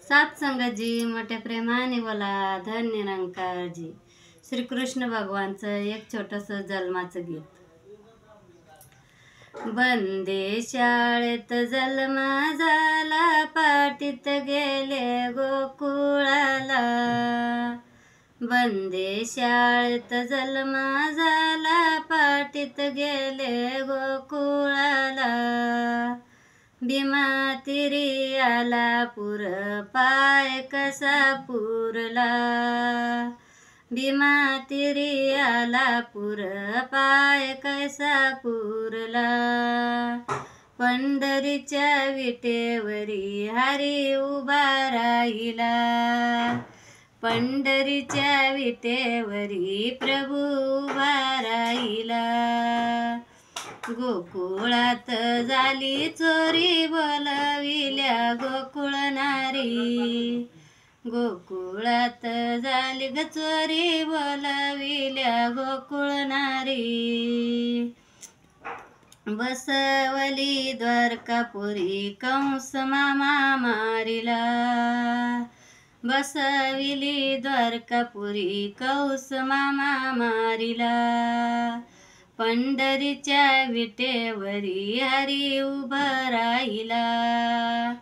सात संगतजी मोठ्या प्रेमाने बोला, धन निरंकारजी. श्रीकृष्ण भगवानचं एक छोटंसं जन्माचं गीत. बंदे शाळेत जन्मा झाला, पाटीत गेले गोकुळाला. बंदे शाळेत जन्मा झाला, पाटीत गेले गोकुळाला. भीमा तिरी आला पूर, पाय कसा पुरला. भीमा तिरी आला पूर, पाय कसा पुरला. पंढरीच्या विटेवरी हरी उभा राहिला. पंढरीच्या विटेवरी प्रभू उभा राहिला. गोकुळात झाली चोरी, बोलविल्या गोकुळ नारी. गोकुळात झाली ग चोरी, बोलविल्या गोकुळ नारी. बसवली द्वारकापुरी, कंस मामा मारिला. बसविली द्वारकापुरी, कंस मामा मारिला. पंढरीच्या विटेवरी हरी उभा राहिला.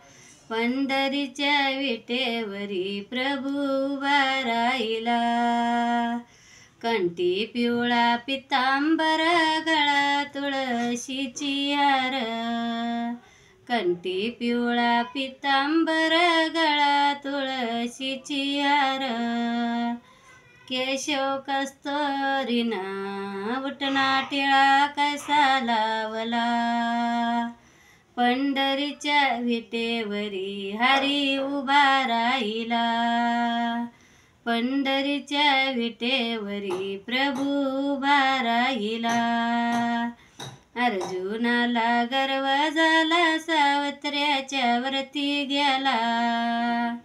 पंढरीच्या विटेवरी प्रभू उभा राहिला. कंठी पिवळा पितांबर, गळा तुळशीची हार. कंठी पिवळा पितांबर, गळा तुळशीची हार. केशव कस्तुरीना, उटणा टिळा कसा लावला. पंढरीच्या विटेवरी हरी उभा राहिला. पंढरीच्या विटेवरी प्रभू उभा राहिला. अर्जुनाला गर्व झाला, सावत्र्याच्या वरती गेला.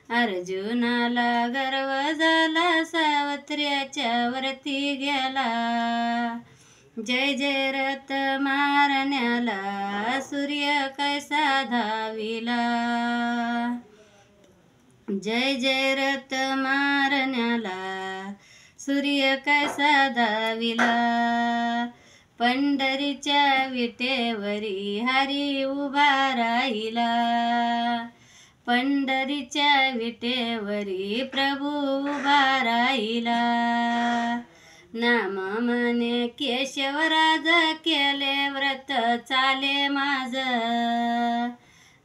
अर्जुनाला गर्व झाला, सावत्र्याच्या वरती गेला. जय जय रथ मारण्याला, सूर्य कसा धाविला. जय जय रथ मारण्याला, सूर्य कसा धाविला. पंढरीच्या विटेवरी हरी उभा राहिला. पंढरीच्या विटेवरी प्रभू उभा राहिला. नाम म्हणे केशवराज, केले व्रत चाले माझ.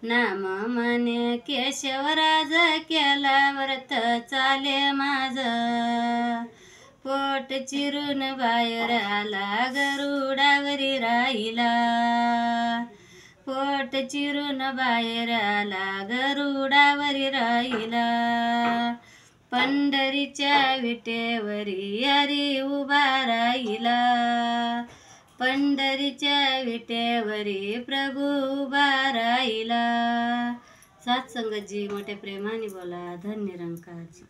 नाम म्हणे केशवराज, केला व्रत चाले माझ. पोट चिरून बाहेर आला, गरुडावरी राहिला. पोट चिरून बाहेर आला, गरुडावरी राहिला. पंढरीच्या विटेवरी हरी उभा राहिला. पंढरीच्या विटेवरी प्रभू उभा राहिला. सात संगतजी मोठ्या प्रेमाने बोला, धन निरंकारजी.